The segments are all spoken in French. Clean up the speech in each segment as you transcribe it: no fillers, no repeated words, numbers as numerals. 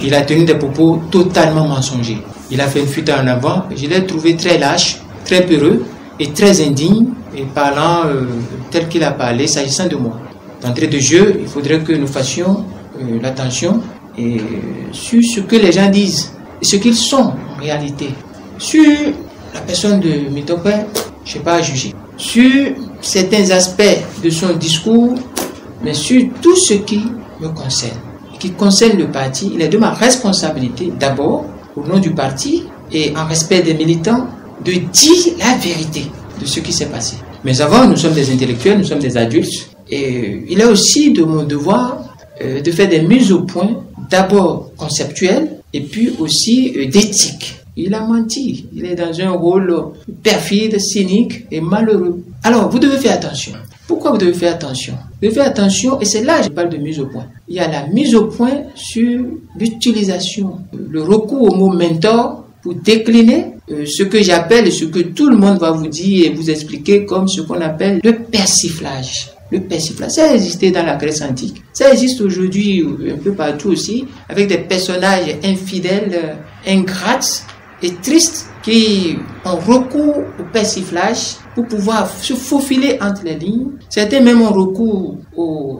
Il a tenu des propos totalement mensongers. Il a fait une fuite en avant. Je l'ai trouvé très lâche, très peureux et très indigne, et parlant tel qu'il a parlé s'agissant de moi. D'entrée de jeu, il faudrait que nous fassions l'attention sur ce que les gens disent et ce qu'ils sont en réalité. Sur la personne de Mitokwe, je n'ai pas à juger. Sur certains aspects de son discours, mais sur tout ce qui me concerne, qui concerne le parti, il est de ma responsabilité, d'abord, au nom du parti et en respect des militants, de dire la vérité de ce qui s'est passé. Mais avant, nous sommes des intellectuels, nous sommes des adultes, et il est aussi de mon devoir de faire des mises au point, d'abord conceptuelles, et puis aussi d'éthique. Il a menti, il est dans un rôle perfide, cynique et malheureux. Alors, vous devez faire attention. Pourquoi vous devez faire attention? Vous devez faire attention, et c'est là que je parle de mise au point. Il y a la mise au point sur l'utilisation, le recours au mot mentor pour décliner ce que j'appelle et ce que tout le monde va vous dire et vous expliquer comme ce qu'on appelle le persiflage. Le persiflage, ça a existé dans la Grèce antique, ça existe aujourd'hui un peu partout aussi, avec des personnages infidèles, ingrates et tristes qui ont recours au persiflage pour pouvoir se faufiler entre les lignes. Certains même ont recours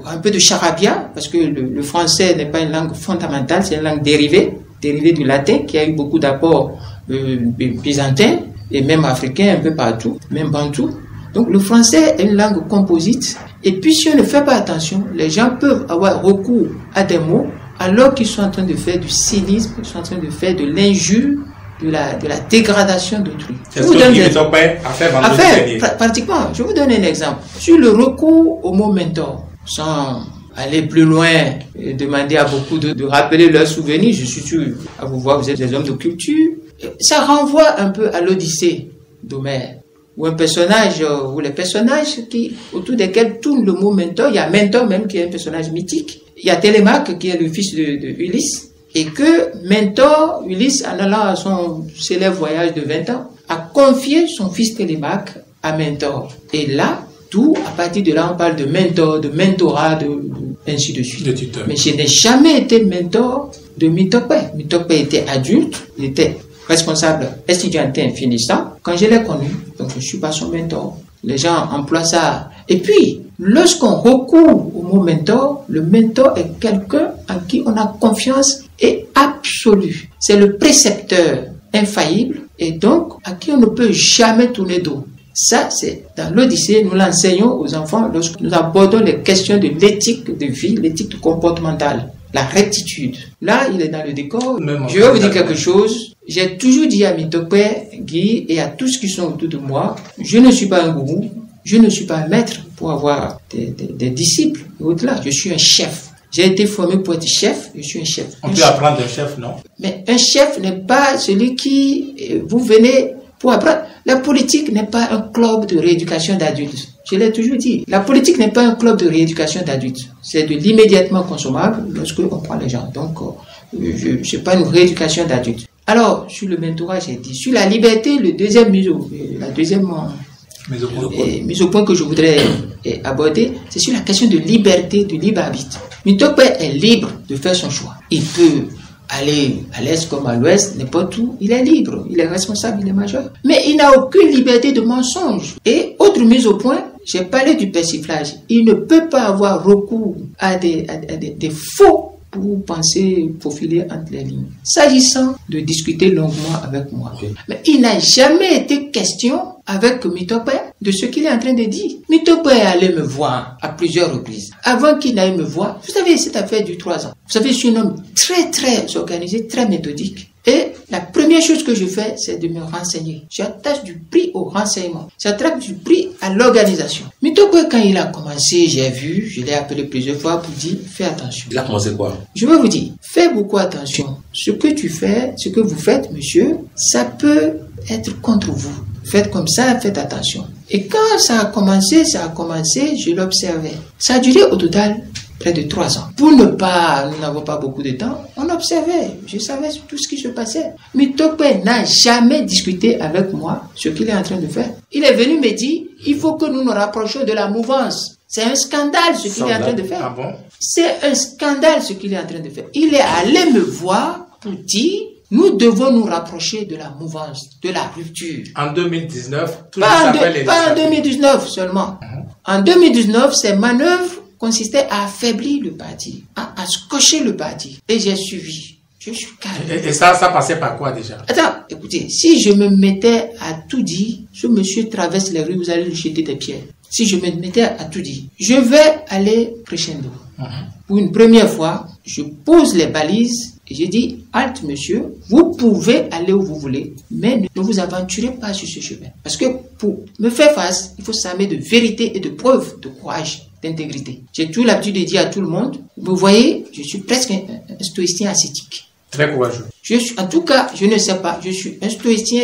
à un peu de charabia, parce que le français n'est pas une langue fondamentale, c'est une langue dérivée du latin, qui a eu beaucoup d'apports byzantins et même africains un peu partout, même bantou. Donc le français est une langue composite, et puis si on ne fait pas attention, les gens peuvent avoir recours à des mots alors qu'ils sont en train de faire du cynisme, ils sont en train de faire de l'injure, de la dégradation d'autrui. C'est ce que Mitokwe a fait vendredi dernier. Pratiquement, je vous donne un exemple. Sur le recours au mot mentor, sans aller plus loin et demander à beaucoup de rappeler leurs souvenirs, je suis sûr à vous voir, vous êtes des hommes de culture, ça renvoie un peu à l'Odyssée d'Homère, ou un personnage, ou les personnages autour desquels tourne le mot mentor. Il y a Mentor même qui est un personnage mythique. Il y a Télémaque qui est le fils de Ulysse. Et que Mentor, Ulysse, en allant à son célèbre voyage de 20 ans, a confié son fils Télémaque à Mentor. Et là, à partir de là, on parle de mentor, de mentorat, ainsi de suite. Mais je n'ai jamais été mentor de Mitokwe. Mitokwe était adulte, il était responsable estudiantin finissant. Quand je l'ai connu, donc je ne suis pas son mentor. Les gens emploient ça. Et puis, lorsqu'on recourt au mot mentor, le mentor est quelqu'un en qui on a confiance et absolue. C'est le précepteur infaillible et donc à qui on ne peut jamais tourner dos. Ça, c'est dans l'Odyssée, nous l'enseignons aux enfants lorsque nous abordons les questions de l'éthique de vie, l'éthique comportementale, la rectitude. Là, il est dans le décor. Je vais vous dire quelque chose. J'ai toujours dit à Mitokwe, Guy et à tous qui sont autour de moi, je ne suis pas un gourou, je ne suis pas un maître pour avoir des disciples. Au-delà, je suis un chef. J'ai été formé pour être chef, je suis un chef. On peut apprendre un chef, non? Mais un chef n'est pas celui qui, vous venez pour apprendre. La politique n'est pas un club de rééducation d'adultes. Je l'ai toujours dit. La politique n'est pas un club de rééducation d'adultes. C'est de l'immédiatement consommable lorsque on prend les gens. Donc, je n'ai pas une rééducation d'adultes. Alors, sur le mentorat, j'ai dit. Sur la liberté, la deuxième mise au point que je voudrais aborder, c'est sur la question de liberté, de libre arbitre. Mitokwe est libre de faire son choix. Il peut aller à l'est comme à l'ouest, n'importe où, il est libre, il est responsable, il est majeur. Mais il n'a aucune liberté de mensonge. Et autre mise au point, j'ai parlé du persiflage. Il ne peut pas avoir recours à des faux pour penser profiler entre les lignes. S'agissant de discuter longuement avec moi, mais il n'a jamais été question avec Mitokwe de ce qu'il est en train de dire. Mitokwe est allé me voir à plusieurs reprises. Avant qu'il n'aille me voir, vous savez, cette affaire dure 3 ans. Vous savez, je suis un homme très, très organisé, très méthodique. Et la première chose que je fais, c'est de me renseigner. J'attache du prix au renseignement. J'attache du prix à l'organisation. Mitokwe, quand il a commencé, j'ai vu, je l'ai appelé plusieurs fois pour dire, fais attention. Il a commencé quoi? Je vais vous dire, fais beaucoup attention. Ce que tu fais, ce que vous faites, monsieur, ça peut être contre vous. Faites comme ça, faites attention. Et quand ça a commencé, je l'observais. Ça a duré au total près de 3 ans. Nous n'avons pas beaucoup de temps, on observait. Je savais tout ce qui se passait. Mitokwe n'a jamais discuté avec moi ce qu'il est en train de faire. Il est venu me dire, il faut que nous nous rapprochions de la mouvance. C'est un scandale ce qu'il est en train de faire. Ah bon? C'est un scandale ce qu'il est en train de faire. Il est allé me voir pour dire, nous devons nous rapprocher de la mouvance, de la rupture. En 2019, tout pas en 2019 seulement. En 2019, ces manœuvres consistaient à affaiblir le parti, à scotcher le parti. Et j'ai suivi. Je suis calme. Et ça passait par quoi déjà? Attends, écoutez, si je me mettais à tout dire, ce monsieur traverse les rues, vous allez lui jeter des pierres. Si je me mettais à tout dire, je vais aller crescendo. Pour une première fois, je pose les balises et je dis, halte monsieur, vous pouvez aller où vous voulez, mais ne vous aventurez pas sur ce chemin. Parce que pour me faire face, il faut s'armer de vérité et de preuves, de courage, d'intégrité. J'ai tout l'habitude de dire à tout le monde, vous voyez, je suis presque un stoïcien ascétique. Très courageux. En tout cas, je ne sais pas, je suis un stoïcien,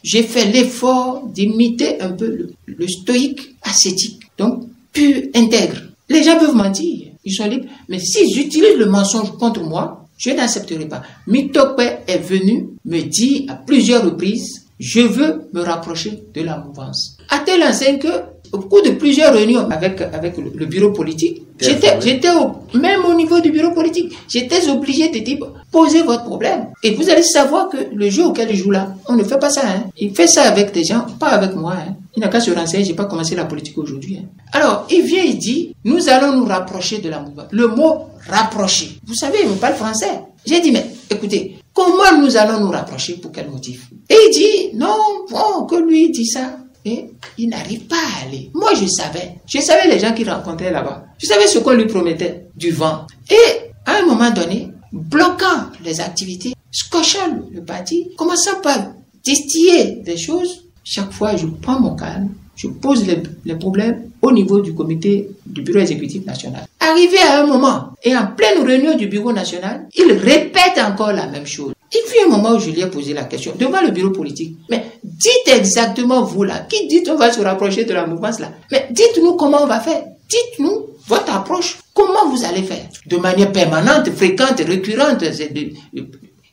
j'ai fait l'effort d'imiter un peu le stoïque ascétique, donc pur, intègre. Les gens peuvent mentir, ils sont libres, mais s'ils utilisent le mensonge contre moi, je n'accepterai pas. Mitokpe est venu me dire à plusieurs reprises, je veux me rapprocher de la mouvance. À telle enseigne que, au cours de plusieurs réunions avec le bureau politique, j'étais même au niveau du bureau politique, j'étais obligé de dire, posez votre problème. Et vous allez savoir que le jeu auquel il joue là, on ne fait pas ça. Il fait ça avec des gens, pas avec moi. Il n'a qu'à se renseigner, je n'ai pas commencé la politique aujourd'hui. Alors, il vient, il dit, nous allons nous rapprocher de la mouvance. Le mot rapprocher. Vous savez, il me parle français. J'ai dit, mais écoutez, comment nous allons nous rapprocher, pour quel motif? Et il dit, non, bon, que lui dit ça. Et il n'arrive pas à aller. Moi, je savais les gens qu'il rencontrait là-bas. Je savais ce qu'on lui promettait, du vent. Et à un moment donné, bloquant les activités, scotchant le parti, commençant par distiller des choses, chaque fois, je prends mon calme, je pose les problèmes au niveau du comité du bureau exécutif national. Arrivé à un moment, et en pleine réunion du bureau national, il répète encore la même chose. Il fut un moment où je lui ai posé la question devant le bureau politique. Mais dites exactement vous là, qui dites on va se rapprocher de la mouvance là. Mais dites-nous comment on va faire. Dites-nous votre approche. Comment vous allez faire? De manière permanente, fréquente, récurrente,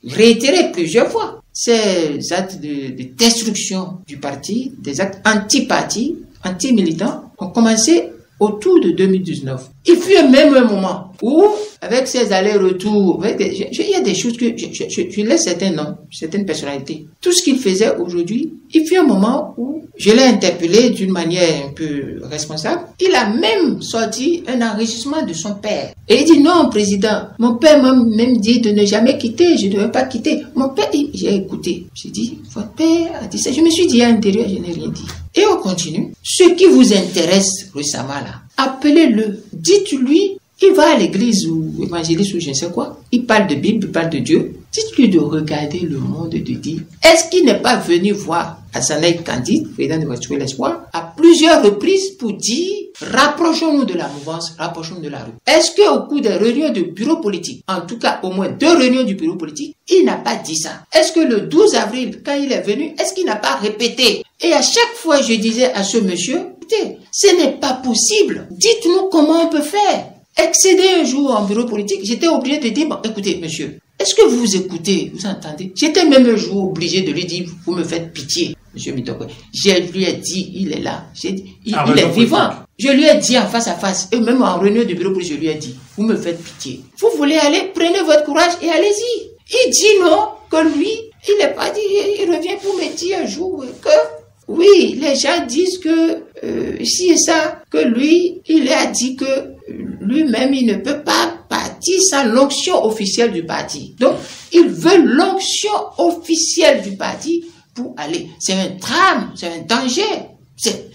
réitérée plusieurs fois. Ces actes de destruction du parti, des actes anti-parti, anti-militants, ont commencé autour de 2019. Il fut même un moment où, avec ces allers-retours, il y a des choses que je laisse certains noms, certaines personnalités. Tout ce qu'il faisait aujourd'hui, il fut un moment où je l'ai interpellé d'une manière un peu responsable. Il a même sorti un enrichissement de son père. Et il dit, non, président, mon père m'a même dit de ne jamais quitter, je ne veux pas quitter. Mon père, j'ai écouté. J'ai dit, votre père a dit ça. Je me suis dit à l'intérieur, je n'ai rien dit. Et on continue. Ce qui vous intéresse récemment là, appelez-le, dites-lui, il va à l'église ou évangéliste ou je ne sais quoi, il parle de Bible, il parle de Dieu, dites-lui de regarder le monde et de dire, est-ce qu'il n'est pas venu voir Hassanaï Candide, président de Voiture l'Espoir, à plusieurs reprises pour dire, rapprochons-nous de la mouvance, rapprochons-nous de la rue. Est-ce qu'au cours des réunions du bureau politique, en tout cas au moins 2 réunions du bureau politique, il n'a pas dit ça? Est-ce que le 12 avril, quand il est venu, est-ce qu'il n'a pas répété? Et à chaque fois, je disais à ce monsieur, écoutez, ce n'est pas possible. Dites-nous comment on peut faire. Excéder un jour en bureau politique, j'étais obligé de dire, bon, écoutez, monsieur, est-ce que vous écoutez, vous entendez? J'étais même un jour obligé de lui dire, vous me faites pitié, monsieur Mitokpe. Je lui ai dit, il est là. J'ai dit, il est vivant. Je lui ai dit en face à face, et même en réunion du bureau politique, je lui ai dit, vous me faites pitié. Vous voulez aller, prenez votre courage et allez-y. Il dit non, que lui, il n'est pas dit, il revient pour me dire un jour que, oui, les gens disent que, ici et ça, que lui, il a dit que lui-même, il ne peut pas partir sans l'onction officielle du parti. Donc, il veut l'onction officielle du parti pour aller. C'est un drame, c'est un danger.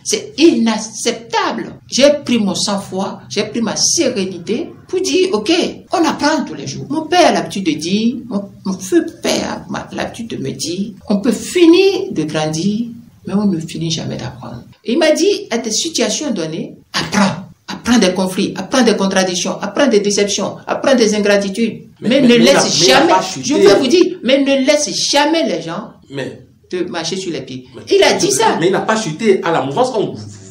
C'est inacceptable. J'ai pris mon sang-froid, j'ai pris ma sérénité pour dire, ok, on apprend tous les jours. Mon père a l'habitude de dire, mon feu père a l'habitude de me dire, on peut finir de grandir, mais on ne finit jamais d'apprendre. Et il m'a dit, à des situations données, apprends. Apprends des conflits, apprends des contradictions, apprends des déceptions, apprends des ingratitudes. Mais ne laisse jamais, je veux vous dire, mais ne laisse jamais les gens te marcher sur les pieds. Il a dit ça. Mais il n'a pas chuté à la mouvance.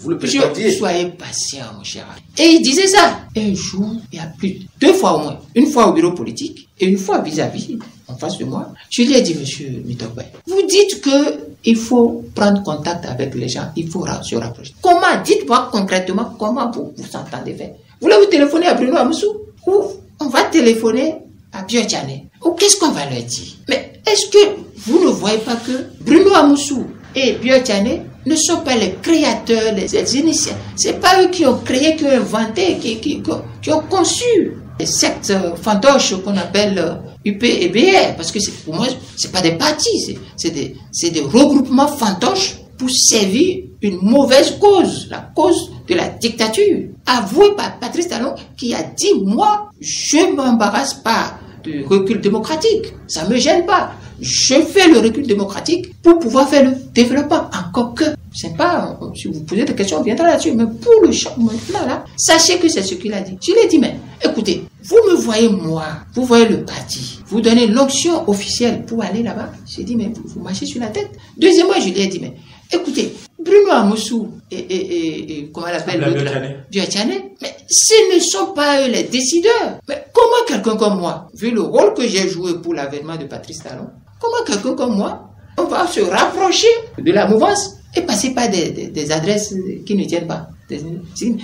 Vous le prétendiez. Soyez patient, mon cher. Et il disait ça. Et un jour, il y a plus, 2 fois au moins. Une fois au bureau politique et une fois vis-à-vis, en face de moi. Je lui ai dit, monsieur Mitokwe, vous dites qu'il faut prendre contact avec les gens, il faut se rapprocher. Comment? Dites-moi concrètement comment vous entendez faire. Vous voulez vous téléphoner à Bruno Amoussou? Ou on va téléphoner à Biotchane? Ou qu'est-ce qu'on va leur dire? Mais est-ce que vous ne voyez pas que Bruno Amoussou et Biotchane ne sont pas les créateurs, les initiés? C'est pas eux qui ont créé, qui ont inventé, qui ont conçu les sectes fantoches qu'on appelle UP et BR. Parce que pour moi, c'est pas des partis, c'est des regroupements fantoches pour servir une mauvaise cause, la cause de la dictature. Avoué par Patrice Talon qui a dit, moi, je m'embarrasse pas du recul démocratique, ça me gêne pas. Je fais le recul démocratique pour pouvoir faire le développement. Encore que, c'est pas, si vous posez des questions, on viendra là-dessus, mais pour le champ maintenant là, sachez que c'est ce qu'il a dit. Je lui ai dit, mais écoutez, vous me voyez moi, vous voyez le parti, vous donnez l'onction officielle pour aller là-bas. J'ai dit, mais vous marchez sur la tête. Deuxièmement, je lui ai dit, mais écoutez, Bruno Amoussou et comment elle appelle l'autre, Biotchane, mais ce ne sont pas eux les décideurs. Mais comment quelqu'un comme moi, vu le rôle que j'ai joué pour l'avènement de Patrice Talon, comment quelqu'un comme moi, on va se rapprocher de la mouvance et passer par des adresses qui ne tiennent pas.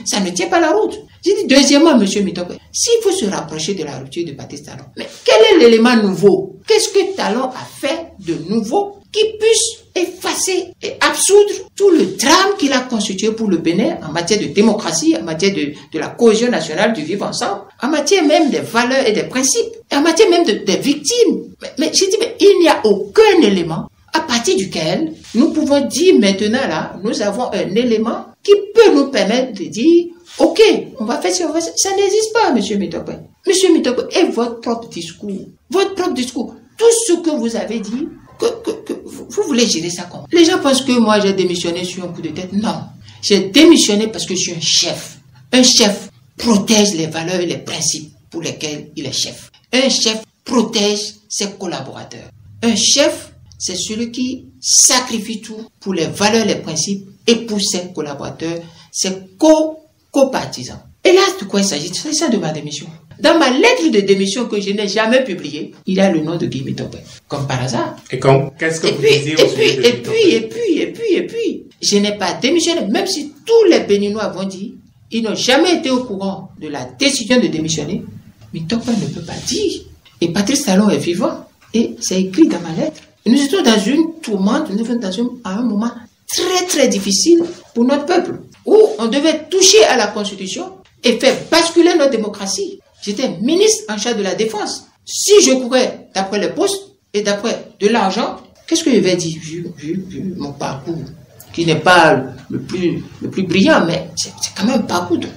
Ça ne tient pas la route. J'ai dit, deuxièmement, monsieur Mitokwe, s'il faut se rapprocher de la rupture de Patrice Talon, mais quel est l'élément nouveau? Qu'est-ce que Talon a fait de nouveau qui puisse effacer et absoudre tout le drame qu'il a constitué pour le Bénin en matière de démocratie, en matière de la cohésion nationale, du vivre ensemble, en matière même des valeurs et des principes, et en matière même des victimes. Mais j'ai dit, mais il n'y a aucun élément à partir duquel nous pouvons dire maintenant là, nous avons un élément qui peut nous permettre de dire, ok, on va faire ça, on va faire ça. Ça n'existe pas, monsieur Mitokwe. Monsieur Mitokwe, et votre propre discours, tout ce que vous avez dit, que vous voulez gérer ça comment? Les gens pensent que moi j'ai démissionné sur un coup de tête. Non, j'ai démissionné parce que je suis un chef. Un chef protège les valeurs et les principes pour lesquels il est chef. Un chef protège ses collaborateurs. Un chef, c'est celui qui sacrifie tout pour les valeurs, les principes et pour ses collaborateurs, ses co-partisans. Et là, de quoi il s'agit? C'est ça de ma démission. Dans ma lettre de démission que je n'ai jamais publiée, il y a le nom de Guy Mitokwe. Comme par hasard. Et qu'est-ce que vous disiez au sujet de et puis, je n'ai pas démissionné. Même si tous les Béninois vont dire, ils n'ont jamais été au courant de la décision de démissionner, Mitokwe ne peut pas dire. Et Patrice Talon est vivant. Et c'est écrit dans ma lettre. Nous étions dans une tourmente, à un moment très très difficile pour notre peuple, où on devait toucher à la Constitution et faire basculer notre démocratie. J'étais ministre en charge de la défense. Si je courais d'après les postes et d'après de l'argent, qu'est-ce que je vais dire vu mon parcours, qui n'est pas le plus brillant, mais c'est quand même un parcours dont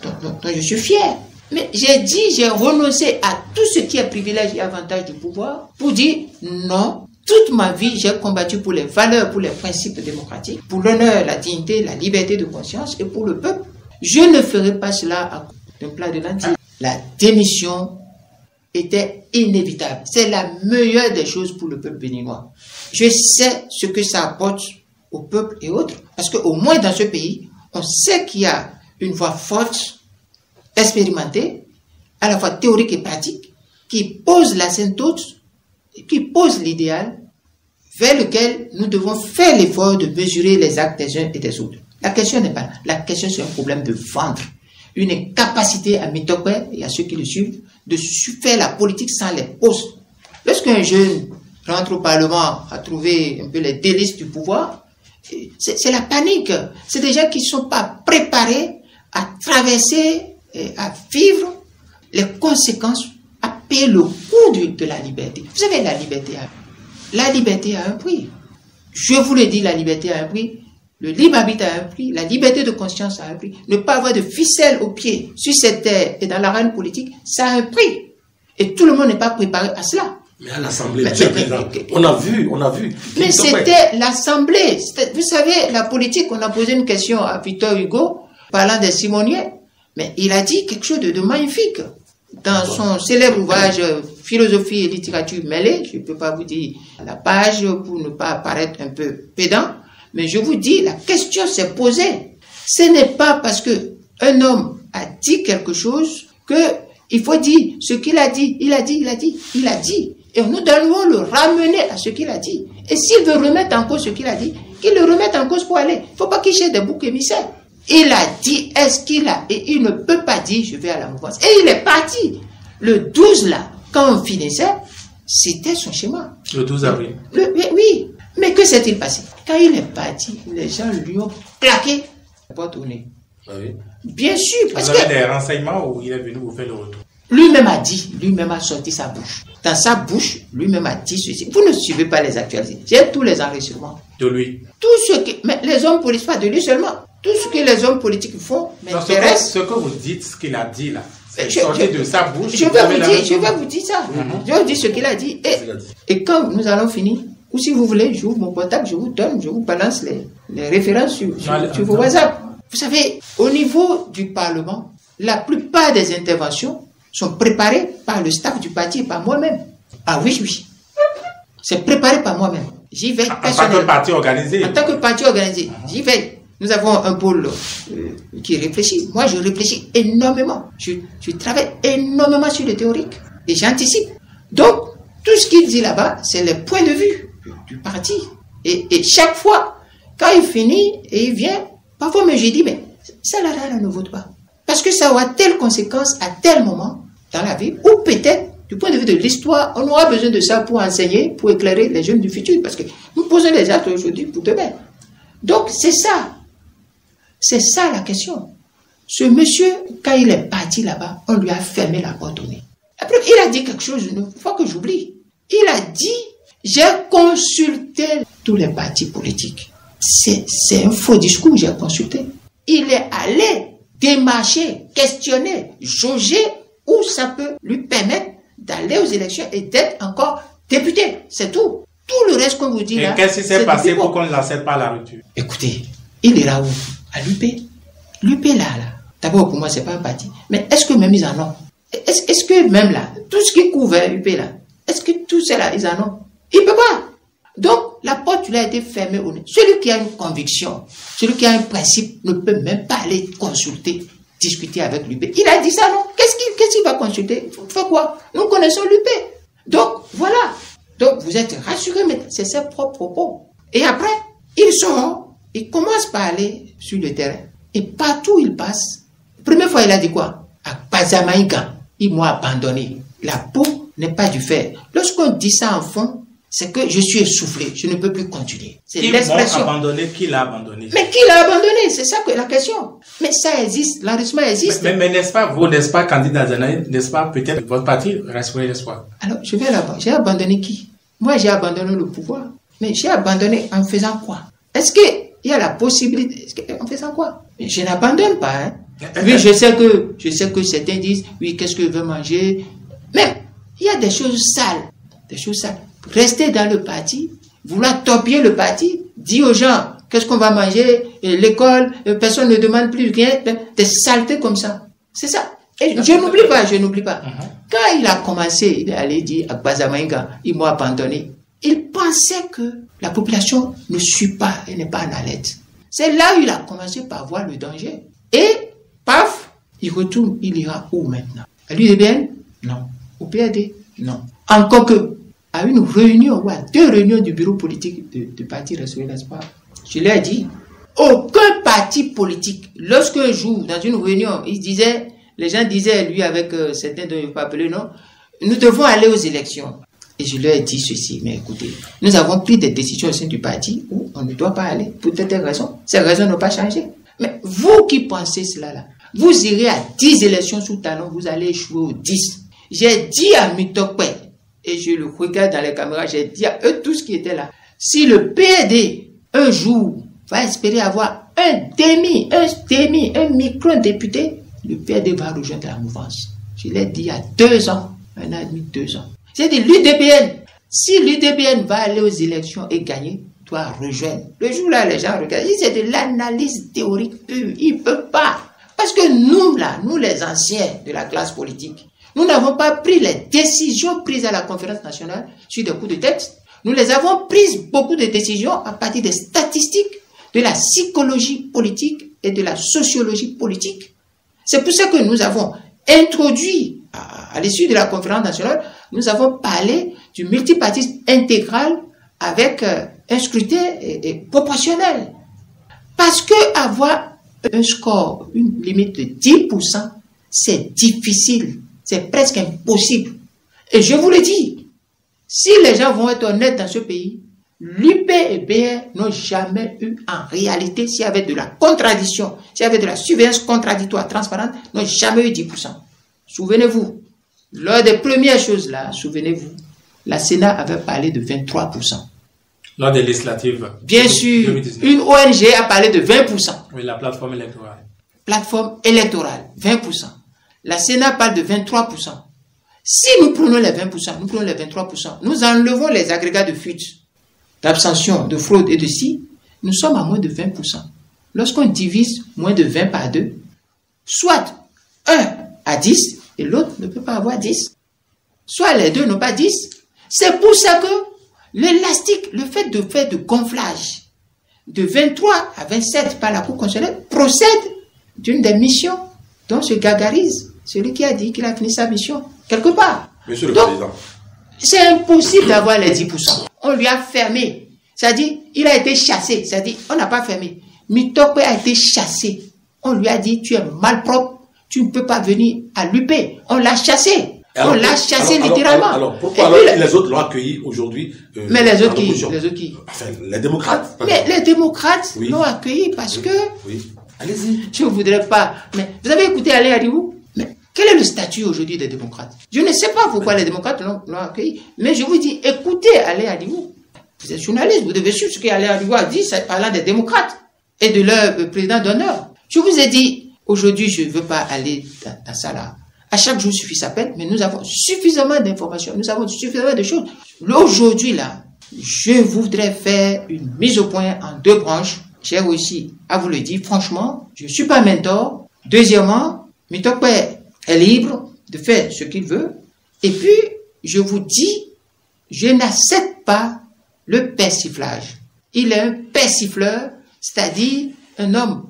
je suis fier. Mais j'ai renoncé à tout ce qui est privilège et avantage du pouvoir pour dire non. Toute ma vie, j'ai combattu pour les valeurs, pour les principes démocratiques, pour l'honneur, la dignité, la liberté de conscience et pour le peuple. Je ne ferai pas cela à cause d'un plat de lentilles. La démission était inévitable. C'est la meilleure des choses pour le peuple béninois. Je sais ce que ça apporte au peuple et autres, parce qu'au moins dans ce pays, on sait qu'il y a une voie forte, expérimentée, à la fois théorique et pratique, qui pose l'asymptote, qui pose l'idéal vers lequel nous devons faire l'effort de mesurer les actes des uns et des autres. La question n'est pas là. La question, c'est un problème de vendre. Une incapacité à Mitokwe et à ceux qui le suivent de faire la politique sans les postes. Lorsqu'un jeune rentre au Parlement à trouver un peu les délices du pouvoir, c'est la panique. C'est des gens qui ne sont pas préparés à traverser, à vivre les conséquences, à payer le coût de la liberté. Vous savez, la liberté a un prix. Je vous le dis, la liberté a un prix. Le libre arbitre a un prix. La liberté de conscience a un prix. Ne pas avoir de ficelle au pied sur cette terre et dans l'arène politique, ça a un prix. Et tout le monde n'est pas préparé à cela. Mais à l'Assemblée, monsieur le Président, on a vu. Mais c'était l'Assemblée. Vous savez, la politique, on a posé une question à Victor Hugo, parlant des simoniers, mais il a dit quelque chose de magnifique. Dans son célèbre ouvrage Philosophie et littérature mêlée, je ne peux pas vous dire la page pour ne pas paraître un peu pédant, mais je vous dis, la question s'est posée. Ce n'est pas parce qu'un homme a dit quelque chose qu'il faut dire ce qu'il a dit. Il a dit. Et nous devons le ramener à ce qu'il a dit. Et s'il veut remettre en cause ce qu'il a dit, qu'il le remette en cause pour aller. Il ne faut pas qu'il cherche des boucs émissaires. Il a dit, est-ce qu'il a, et il ne peut pas dire, je vais à la mouvance. Et il est parti. Le 12 là, quand on finissait, c'était son schéma. Le 12 avril. Oui. Mais que s'est-il passé? Quand il est parti, les gens lui ont claqué la porte au nez. Ah oui. Bien sûr, parce vous avez des renseignements où il est venu vous faire le retour? Lui-même a dit, lui-même a sorti sa bouche. Dans sa bouche, lui-même a dit ceci. Vous ne suivez pas les actualités. J'ai tous les enregistrements. De lui. Tout ce que, mais les hommes politiques, pas de lui seulement. Tout ce que les hommes politiques font m'intéresse. Ce que vous dites, ce qu'il a dit là, c'est sorti de sa bouche. Je vais vous dire ça. Je vais vous dire ce qu'il a dit. Et quand nous allons finir, ou si vous voulez, j'ouvre mon portable, je vous balance les références sur vos WhatsApp. Vous savez, au niveau du Parlement, la plupart des interventions sont préparées par le staff du parti et par moi-même. Ah oui. C'est préparé par moi-même. J'y vais personnellement. En tant que parti organisé. En tant que parti organisé, j'y vais. Nous avons un pôle qui réfléchit. Moi, je réfléchis énormément. Je travaille énormément sur le théorique. Et j'anticipe. Donc, tout ce qu'il dit là-bas, c'est les points de vue du parti. Et chaque fois, quand il finit et il vient, parfois je dis, mais ça là ne vote pas. Parce que ça aura telle conséquence à tel moment dans la vie, ou peut-être, du point de vue de l'histoire, on aura besoin de ça pour enseigner, pour éclairer les jeunes du futur. Parce que nous posons les actes aujourd'hui pour demain. Donc, c'est ça. C'est ça la question. Ce monsieur, quand il est parti là-bas, on lui a fermé la porte au nez. Après, il a dit quelque chose, il faut que j'oublie. Il a dit, j'ai consulté tous les partis politiques. C'est un faux discours, j'ai consulté. Il est allé démarcher, questionner, jauger où ça peut lui permettre d'aller aux élections et d'être encore député. C'est tout. Tout le reste qu'on vous dit là. Et qu'est-ce qui s'est passé pour qu'on ne l'accepte pas à la rupture? Écoutez, il ira où? À l'UP. L'UP là. D'abord, pour moi, c'est pas un parti. Mais est-ce que même ils en ont? Est-ce que même là, tout ce qui couvre l'UP là, est-ce que tout cela, ils en ont? Il ne peut pas. Donc, la porte lui a été fermée au nez. Celui qui a une conviction, celui qui a un principe, ne peut même pas aller consulter, discuter avec l'UP. Il a dit ça, non? Qu'est-ce qu'il va consulter? Il fait quoi? Nous connaissons l'UP. Donc, voilà. Donc, vous êtes rassurés, mais c'est ses propres propos. Et après, ils sort, il commence par aller sur le terrain. Et partout où il passe, la première fois, il a dit quoi? À Bazamaïga, ils m'ont abandonné. La peau n'est pas du fer. Lorsqu'on dit ça en fond, c'est que je suis essoufflé, je ne peux plus continuer. C'est l'expression. Qui l'a abandonné, qui l'a abandonné? Mais qui l'a abandonné? C'est ça que la question. Mais ça existe, l'enrichissement existe. Mais n'est-ce pas, vous, n'est-ce pas, candidat Zanaï, n'est-ce pas, peut-être votre parti respirer l'espoir? Alors, je vais là-bas. J'ai abandonné qui? Moi, j'ai abandonné le pouvoir. Mais j'ai abandonné en faisant quoi? Est-ce qu'il y a la possibilité? En faisant quoi? Mais je n'abandonne pas, hein. Oui, je sais que certains disent, oui, qu'est-ce que je veux manger? Mais il y a des choses sales. Des choses sales. Rester dans le parti, vouloir torpiller le parti, dire aux gens qu'est-ce qu'on va manger, l'école, personne ne demande plus rien, des saletés comme ça. C'est ça. Et je n'oublie pas. Quand il a commencé, il est allé dire à Bazamaïga, ils m'ont abandonné. Il pensait que la population ne suit pas et n'est pas en alerte. C'est là où il a commencé par voir le danger. Et, paf, il retourne, il ira où maintenant? À l'UDPN? Non. Au PAD? Non. Encore que, à une réunion, ou à 2 réunions du bureau politique du parti Restaurer l'Espoir, je leur ai dit, aucun parti politique, lorsqu'un jour, dans une réunion, les gens disaient, lui avec certains dont je ne vais pas appeler, non, nous devons aller aux élections. Et je leur ai dit ceci, mais écoutez, nous avons pris des décisions au sein du parti où on ne doit pas aller, pour telle raison. Ces raisons n'ont pas changé. Mais vous qui pensez cela là, vous irez à 10 élections sous talon, vous allez échouer aux 10. J'ai dit à Mitokpe, et je le regarde dans les caméras, j'ai dit à eux tous qui étaient là, si le PD, un jour, va espérer avoir un micro-député, le PD va rejoindre la mouvance. Je l'ai dit il y a 2 ans, 1 an et demi, 2 ans. C'est dit l'UDPN. Si l'UDPN va aller aux élections et gagner, doit rejoindre. Le jour là, les gens regardent, c'est de l'analyse théorique pure. Ils ne peuvent pas. Parce que nous là, nous les anciens de la classe politique, nous n'avons pas pris les décisions prises à la conférence nationale sur des coups de tête. Nous les avons prises, beaucoup de décisions, à partir des statistiques, de la psychologie politique et de la sociologie politique. C'est pour ça que nous avons introduit, à l'issue de la conférence nationale, nous avons parlé du multipartisme intégral avec un scrutin proportionnel. Parce que avoir un score, une limite de 10%, c'est difficile, c'est presque impossible. Et je vous le dis, si les gens vont être honnêtes dans ce pays, l'UP et BR n'ont jamais eu en réalité, s'il y avait de la contradiction, s'il y avait de la surveillance contradictoire transparente, n'ont jamais eu 10%. Souvenez-vous, lors des premières choses là, souvenez-vous, la Sénat avait parlé de 23%. Lors des législatives. Bien sûr, 2019. Une ONG a parlé de 20%. Oui, la plateforme électorale. Plateforme électorale, 20%. La Sénat parle de 23%. Si nous prenons les 20%, nous prenons les 23%, nous enlevons les agrégats de fuite, d'abstention, de fraude et de si, nous sommes à moins de 20%. Lorsqu'on divise moins de 20 par 2, soit un a 10 et l'autre ne peut pas avoir 10. Soit les deux n'ont pas 10. C'est pour ça que l'élastique, le fait de faire de gonflage de 23 à 27 par la Cour constitutionnelle procède d'une des missions dont se gargarise celui qui a dit qu'il a fini sa mission quelque part. Monsieur le Président. C'est impossible d'avoir les 10%. On lui a fermé. C'est-à-dire, il a été chassé. C'est-à-dire, on n'a pas fermé. Mitokwe a été chassé. On lui a dit, tu es malpropre, tu ne peux pas venir à l'UP. On l'a chassé. On l'a chassé littéralement. Alors pourquoi les autres l'ont accueilli aujourd'hui? Mais les autres qui? Les autres qui? Enfin, les démocrates. Mais les démocrates l'ont accueilli parce que... Oui, allez-y. Je ne voudrais pas... Mais vous avez écouté Alain Adibou? Mais quel est le statut aujourd'hui des démocrates? Je ne sais pas pourquoi les démocrates l'ont accueilli. Mais je vous dis, écoutez Alain Adibou. Vous êtes journaliste, vous devez suivre ce qu'Alain Adibou a dit parlant des démocrates et de leur président d'honneur. Je vous ai dit, aujourd'hui, je ne veux pas aller dans ça là. À chaque jour suffit sa peine, mais nous avons suffisamment d'informations, nous avons suffisamment de choses. Aujourd'hui, là, je voudrais faire une mise au point en 2 branches. J'ai réussi à vous le dire, franchement, je ne suis pas mentor. Deuxièmement, Mitokwe est libre de faire ce qu'il veut. Et puis, je vous dis, je n'accepte pas le persiflage. Il est un persifleur, c'est-à-dire un homme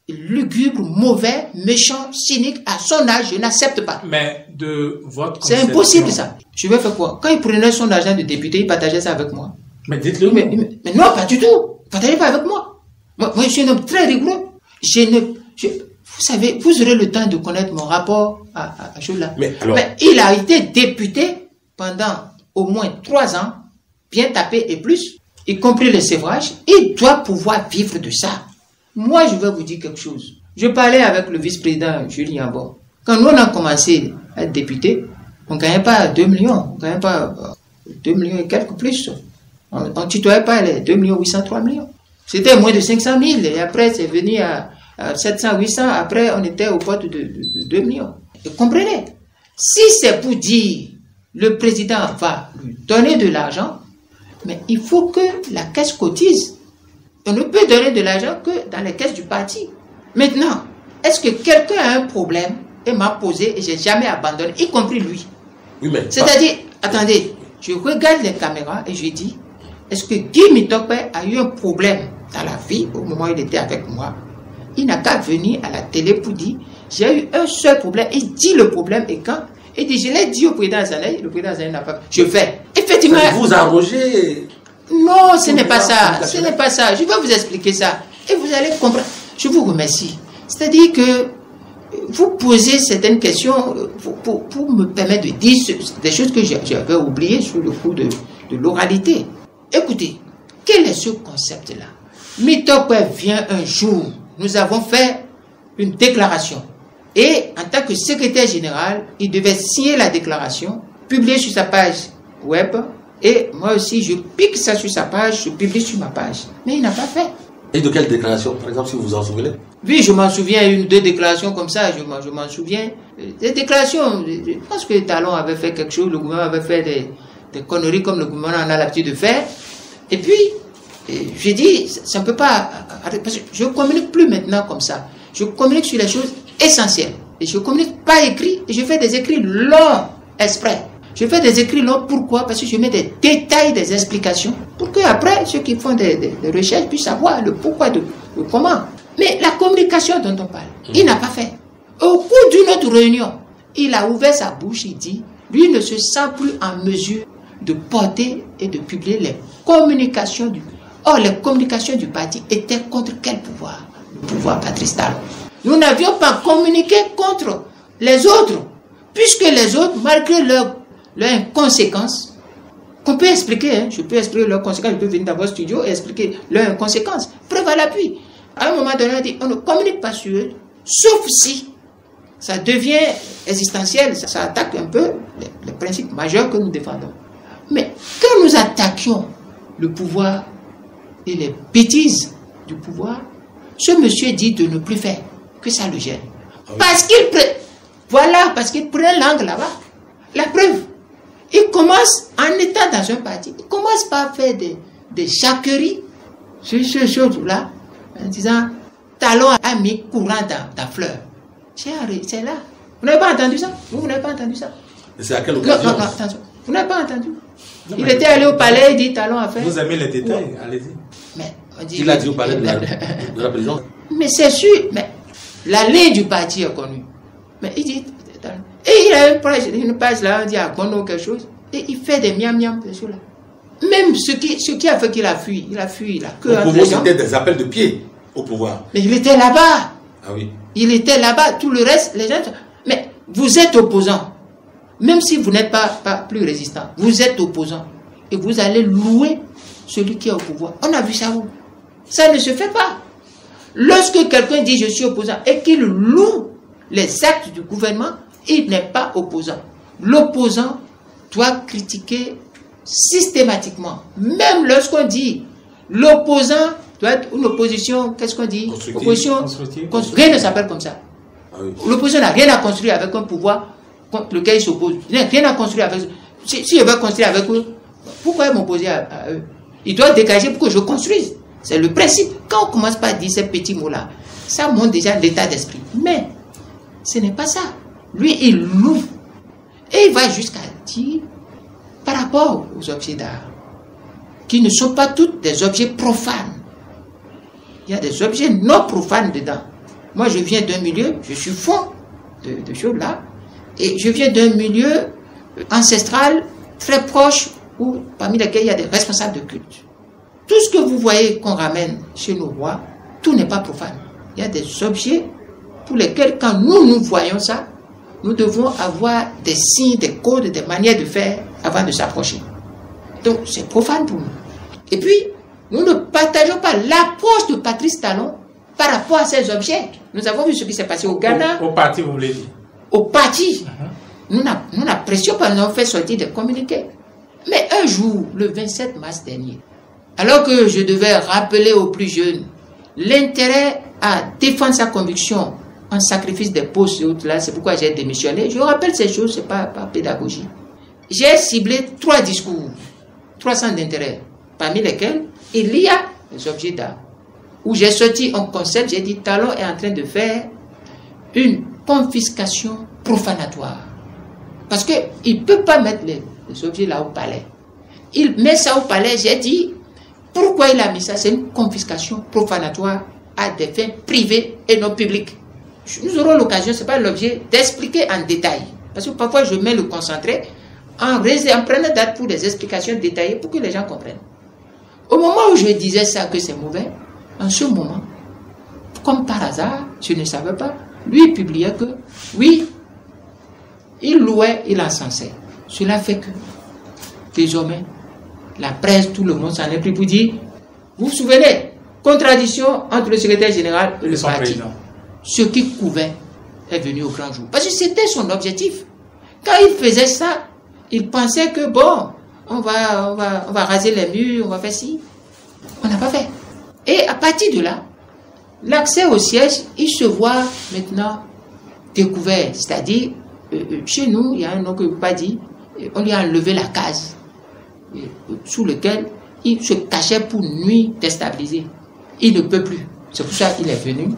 lugubre, mauvais, méchant, cynique, à son âge, je n'accepte pas. Mais de votre C'est impossible ça. Je vais faire quoi? Quand il prenait son argent de député, il partageait ça avec moi. Mais dites-le. Mais non, pas du tout. Ne partagez pas avec moi. Moi, je suis un homme très rigoureux. Vous savez, vous aurez le temps de connaître mon rapport à ce là. Mais il a été député pendant au moins 3 ans, bien tapé et plus, y compris le sévrage. Il doit pouvoir vivre de ça. Moi, je vais vous dire quelque chose. Je parlais avec le vice-président Julien Bon. Quand nous, on a commencé à être député, on ne gagnait pas 2 millions. On ne gagnait pas 2 millions et quelques plus. On ne tutoyait pas les 2 803 millions. C'était moins de 500 000. Et après, c'est venu à 700, 800. Après, on était aux portes de 2 millions. Et comprenez, si c'est pour dire le président va lui donner de l'argent, mais il faut que la caisse cotise. On ne peut donner de l'argent que dans les caisses du parti. Maintenant, est-ce que quelqu'un a un problème et m'a posé et j'ai jamais abandonné, y compris lui? Oui, mais... C'est-à-dire, attendez, je regarde les caméras et je dis, est-ce que Guy Mitokwe a eu un problème dans la vie au moment où il était avec moi? Il n'a qu'à venir à la télé pour dire, j'ai eu un seul problème. Il dit le problème et quand? Il dit, je l'ai dit au président Azanaï, le président Azanaï n'a pas... Je fais. Effectivement... Vous arrogez... Non, ce n'est pas ça. Ce n'est pas ça. Je vais vous expliquer ça. Et vous allez comprendre. Je vous remercie. C'est-à-dire que vous posez certaines questions pour me permettre de dire des choses que j'avais oubliées sur le coup de l'oralité. Écoutez, quel est ce concept-là? Mitokwe vient un jour. Nous avons fait une déclaration. Et en tant que secrétaire général, il devait signer la déclaration, publier sur sa page web. Et moi aussi, je pique ça sur sa page, je publie sur ma page. Mais il n'a pas fait. Et de quelle déclaration, par exemple, si vous vous en souvenez? Oui, je m'en souviens, 1 ou 2 déclarations comme ça, je m'en souviens. Des déclarations, je pense que Talon avait fait quelque chose, le gouvernement avait fait des conneries comme le gouvernement en a l'habitude de faire. Et puis, j'ai dit, ça ne peut pas... Parce que je ne communique plus maintenant comme ça. Je communique sur les choses essentielles. Et je ne communique pas écrit, et je fais des écrits longs, exprès. Je fais des écrits longs, pourquoi? Parce que je mets des détails, des explications, pour que après ceux qui font des recherches puissent savoir le pourquoi, le comment. Mais la communication dont on parle, il n'a pas fait. Au cours d'une autre réunion, il a ouvert sa bouche, il dit, lui ne se sent plus en mesure de porter et de publier les communications du parti. Or, les communications du parti étaient contre quel pouvoir? Le pouvoir Patrice Talon. Nous n'avions pas communiqué contre les autres, puisque les autres, malgré leur inconséquence, qu'on peut expliquer, hein, je peux expliquer leurs conséquences, je peux venir dans votre studio et expliquer leurs inconséquences. Preuve à l'appui. À un moment donné, on dit, on ne communique pas sur eux, sauf si ça devient existentiel, ça attaque un peu les principes majeurs que nous défendons. Mais quand nous attaquions le pouvoir et les bêtises du pouvoir, ce monsieur dit de ne plus faire, que ça le gêne. Parce qu'il prend langue là-bas. La preuve, il commence, en étant dans un parti, il commence par faire des jacqueries sur ce chose-là, en disant, Talon a mis courant dans fleur. C'est là. Vous n'avez pas entendu ça? Vous n'avez pas entendu ça? C'est à quelle occasion? Non, attention. Vous n'avez pas entendu? Non, il était allé au palais, il dit Talon a fait. Vous aimez les détails, allez-y. Mais il a dit au palais de la présidence. Mais c'est sûr, mais la ligne du parti est connue. Mais il dit, et il a une page là, on dit à Gono quelque chose, et il fait des miam-miam, là. Même ce qui a fait qu'il a fui, il a que au pouvoir, c'était des appels de pied au pouvoir. Mais il était là-bas. Ah oui. Il était là-bas, tout le reste, les gens. Mais vous êtes opposant. Même si vous n'êtes pas plus résistant, vous êtes opposant. Et vous allez louer celui qui est au pouvoir. On a vu ça où? Ça ne se fait pas. Lorsque quelqu'un dit je suis opposant et qu'il loue les actes du gouvernement, il n'est pas opposant. L'opposant doit critiquer systématiquement. Même lorsqu'on dit l'opposant doit être une opposition, qu'est-ce qu'on dit? Opposition constructive. Rien ne s'appelle comme ça. Ah oui. L'opposition n'a rien à construire avec un pouvoir contre lequel il s'oppose. Il n'a rien à construire avec eux. Si je veux construire avec eux, pourquoi m'opposer à eux? Ils doivent dégager pour que je construise. C'est le principe. Quand on commence par dire ces petits mots-là, ça montre déjà l'état d'esprit. Mais ce n'est pas ça. Lui, il loue. Et il va jusqu'à dire, par rapport aux objets d'art, qui ne sont pas tous des objets profanes. Il y a des objets non profanes dedans. Moi, je viens d'un milieu, je suis fond de choses là, et je viens d'un milieu ancestral très proche, où, parmi lesquels il y a des responsables de culte. Tout ce que vous voyez qu'on ramène chez nos rois, tout n'est pas profane. Il y a des objets pour lesquels, quand nous voyons ça, nous devons avoir des signes, des codes, des manières de faire avant de s'approcher. Donc, c'est profane pour nous. Et puis, nous ne partageons pas l'approche de Patrice Talon par rapport à ces objets. Nous avons vu ce qui s'est passé au Ghana. Au parti, vous voulez dire? Au parti. Nous n'apprécions pas, nous avons fait sortir des communiqués. Mais un jour, le 27 mars dernier, alors que je devais rappeler aux plus jeunes l'intérêt à défendre sa conviction en sacrifice des postes et autres là, c'est pourquoi j'ai démissionné. Je rappelle ces choses, ce n'est pas pédagogie. J'ai ciblé 3 discours, 3 centres d'intérêt, parmi lesquels il y a les objets d'art. Où j'ai sorti un concept, j'ai dit Talon est en train de faire une confiscation profanatoire. Parce qu'il ne peut pas mettre les objets là au palais. Il met ça au palais, j'ai dit, pourquoi il a mis ça? C'est une confiscation profanatoire à des fins privées et non publiques. Nous aurons l'occasion, ce n'est pas l'objet, d'expliquer en détail. Parce que parfois je mets le concentré en prenant date pour des explications détaillées pour que les gens comprennent. Au moment où je disais ça, que c'est mauvais, en ce moment, comme par hasard, je ne savais pas, lui publiait que, oui, il louait, il encensait. Cela fait que, désormais, la presse, tout le monde s'en est pris pour dire, vous vous souvenez, contradiction entre le secrétaire général et le parti. Président. Ce qui couvait est venu au grand jour. Parce que c'était son objectif. Quand il faisait ça, il pensait que, bon, on va raser les murs, on va faire ci. On n'a pas fait. Et à partir de là, l'accès au siège, il se voit maintenant découvert. C'est-à-dire, chez nous, il y a un nom que je ne peux pas dire, on lui a enlevé la case sous lequel il se cachait pour nuit déstabiliser. Il ne peut plus. C'est pour ça qu'il est venu,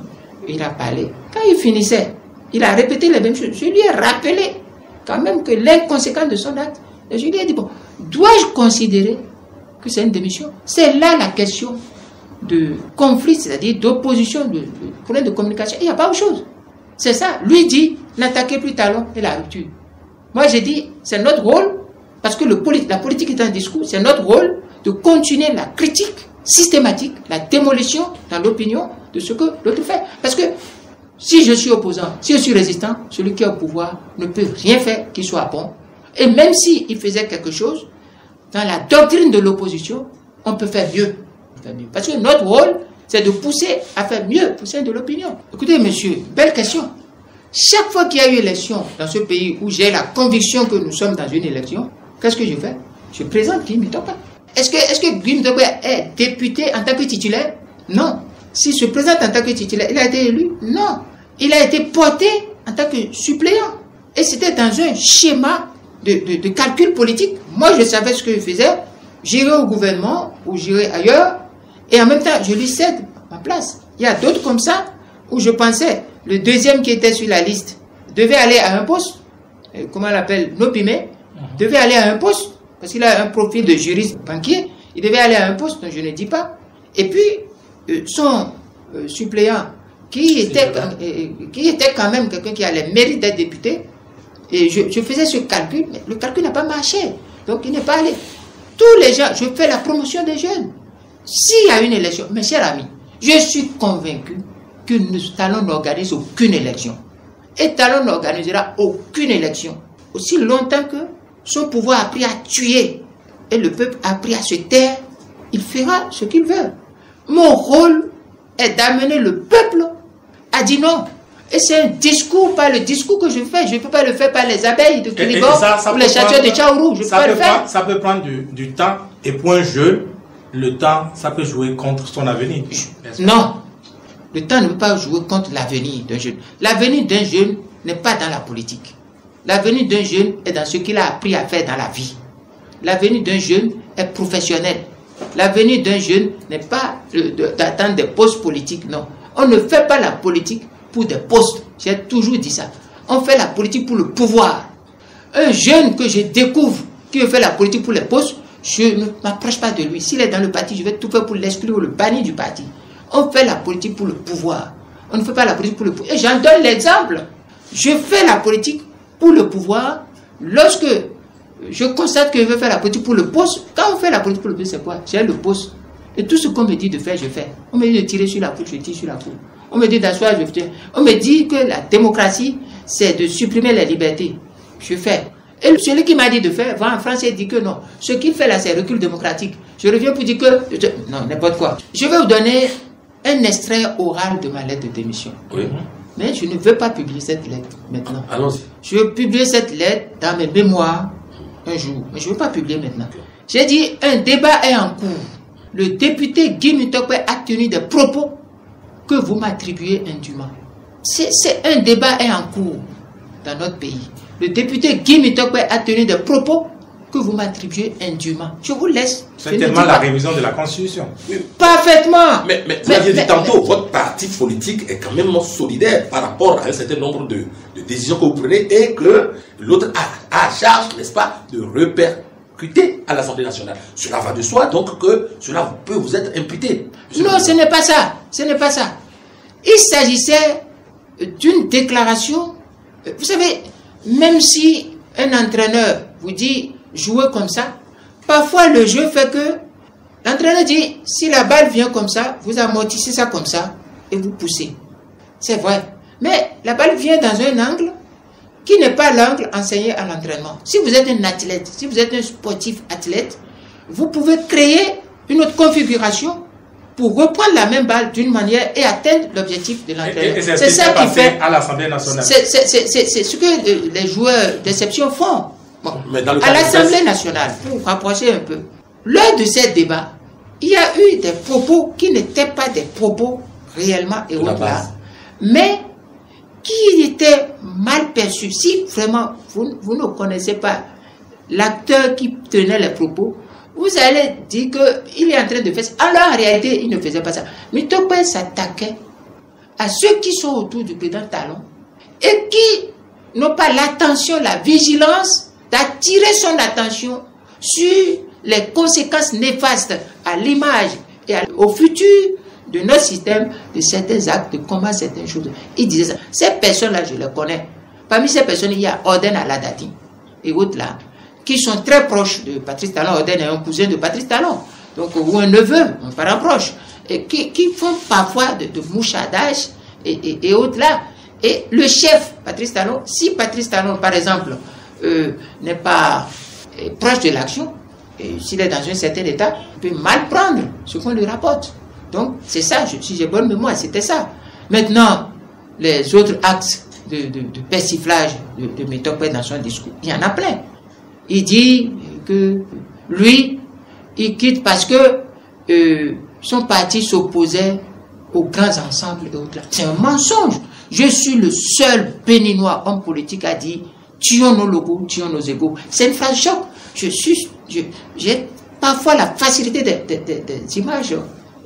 il a parlé. Quand il finissait, il a répété les mêmes choses. Je lui ai rappelé quand même que l'inconséquence de son acte. Et je lui ai dit, bon, dois-je considérer que c'est une démission? C'est là la question de conflit, c'est-à-dire d'opposition, de problème de communication. Il n'y a pas autre chose. C'est ça. Lui dit, n'attaquez plus Talon et la rupture. Moi, j'ai dit, c'est notre rôle, parce que la politique est un discours, c'est notre rôle de continuer la critique systématique, la démolition dans l'opinion de ce que l'autre fait. Parce que si je suis opposant, si je suis résistant, celui qui est au pouvoir ne peut rien faire qui soit bon. Et même s'il faisait quelque chose, dans la doctrine de l'opposition, on peut faire mieux. Parce que notre rôle, c'est de pousser à faire mieux au sein de l'opinion. Écoutez, monsieur, belle question. Chaque fois qu'il y a eu élection dans ce pays où j'ai la conviction que nous sommes dans une élection, qu'est-ce que je fais? Je présente Guy Mutokwe. Est-ce que Guy Mutokwe est député en tant que titulaire? Non. S'il se présente en tant que titulaire, il a été élu? Non. Il a été porté en tant que suppléant. Et c'était dans un schéma de calcul politique. Moi, je savais ce que je faisais. J'irai au gouvernement ou j'irai ailleurs. Et en même temps, je lui cède ma place. Il y a d'autres comme ça où je pensais, le deuxième qui était sur la liste devait aller à un poste. Comment on l'appelle? Nopimé. Devait aller à un poste. Parce qu'il a un profil de juriste banquier. Il devait aller à un poste, donc je ne dis pas. Et puis, son suppléant, qui était quand même quelqu'un qui a les mérites d'être député, et je faisais ce calcul, mais le calcul n'a pas marché. Donc il n'est pas allé. Tous les gens, je fais la promotion des jeunes. S'il y a une élection, mes chers amis, je suis convaincu que Talon n'organise aucune élection. Et Talon n'organisera aucune élection. Aussi longtemps que son pouvoir a appris à tuer et le peuple a appris à se taire, il fera ce qu'il veut. Mon rôle est d'amener le peuple à dire non. Et c'est un discours, pas le discours que je fais. Je ne peux pas le faire par les abeilles de Kilibor ou les châteaux de Tchaourou. Je peux pas le faire. Ça peut prendre du temps. Et pour un jeune, le temps, ça peut jouer contre son avenir. Non. Le temps ne peut pas jouer contre l'avenir d'un jeune. L'avenir d'un jeune n'est pas dans la politique. L'avenir d'un jeune est dans ce qu'il a appris à faire dans la vie. L'avenir d'un jeune est professionnel. L'avenir d'un jeune n'est pas d'attendre des postes politiques, non. On ne fait pas la politique pour des postes. J'ai toujours dit ça. On fait la politique pour le pouvoir. Un jeune que je découvre qui veut faire la politique pour les postes, je ne m'approche pas de lui. S'il est dans le parti, je vais tout faire pour l'exclure ou le bannir du parti. On fait la politique pour le pouvoir. On ne fait pas la politique pour le pouvoir. Et j'en donne l'exemple. Je fais la politique pour le pouvoir lorsque je constate que je veux faire la politique pour le poste. Quand on fait la politique pour le poste, c'est quoi? J'ai le poste. Et tout ce qu'on me dit de faire, je fais. On me dit de tirer sur la foule, je tire sur la foule. On me dit d'asseoir, je fais. On me dit que la démocratie, c'est de supprimer les libertés. Je fais. Et celui qui m'a dit de faire, va en France et dit que non. Ce qu'il fait là, c'est recul démocratique. Je reviens pour dire que... Non, n'importe quoi. Je vais vous donner un extrait oral de ma lettre de démission. Oui. Mais je ne veux pas publier cette lettre maintenant. Allons-y. Je veux publier cette lettre dans mes mémoires un jour. Mais je ne veux pas publier maintenant. Okay. J'ai dit, un débat est en cours. Le député Guy Mutokwe a tenu des propos que vous m'attribuez indûment. C'est un débat est en cours dans notre pays. Le député Guy Mutokwe a tenu des propos que vous m'attribuez indûment. Je vous laisse. C'est tellement la révision de la Constitution. Oui. Parfaitement. Mais vous aviez dit tantôt, votre parti politique est quand même solidaire par rapport à un certain nombre de décisions que vous prenez et que l'autre a à charge, n'est-ce pas, de répercuter à l'Assemblée nationale. Cela va de soi, donc que cela peut vous être imputé. Non, ce n'est pas ça. Ce n'est pas ça. Il s'agissait d'une déclaration. Vous savez, même si un entraîneur vous dit jouer comme ça, parfois le jeu fait que l'entraîneur dit si la balle vient comme ça, vous amortissez ça comme ça et vous poussez. C'est vrai. Mais la balle vient dans un angle qui n'est pas l'angle enseigné à l'entraînement. Si vous êtes un athlète, si vous êtes un sportif athlète, vous pouvez créer une autre configuration pour reprendre la même balle d'une manière et atteindre l'objectif de l'entraîneur. C'est ça qui fait à l'Assemblée nationale. C'est ce que les joueurs d'exception font. Bon. À l'Assemblée nationale, pour rapprocher un peu, lors de ces débats, il y a eu des propos qui n'étaient pas des propos réellement et au-delà, mais qui étaient mal perçus. Si vraiment vous ne connaissez pas l'acteur qui tenait les propos, vous allez dire qu'il est en train de faire ça. Alors en réalité, il ne faisait pas ça. Mutokwe s'attaquait à ceux qui sont autour du président Talon et qui n'ont pas l'attention, la vigilance d'attirer son attention sur les conséquences néfastes à l'image et au futur de notre système, de certains actes, de comment certaines choses. Il disait ça. Ces personnes-là, je les connais. Parmi ces personnes, il y a Orden Aladati et autres là, qui sont très proches de Patrice Talon. Orden est un cousin de Patrice Talon, donc, ou un neveu, un parent proche, et qui font parfois de mouchardage et autres là. Et le chef, Patrice Talon, si Patrice Talon, par exemple, n'est pas proche de l'action, et s'il est dans un certain état, il peut mal prendre ce qu'on lui rapporte. Donc, c'est ça, si j'ai bonne mémoire, c'était ça. Maintenant, les autres actes de persiflage de Méthode dans son discours, il y en a plein. Il dit que lui, il quitte parce que son parti s'opposait aux grands ensembles et autres. C'est un mensonge. Je suis le seul béninois homme politique à dire tuons nos logos, tuons nos égos. C'est une phrase choc. J'ai parfois la facilité des images,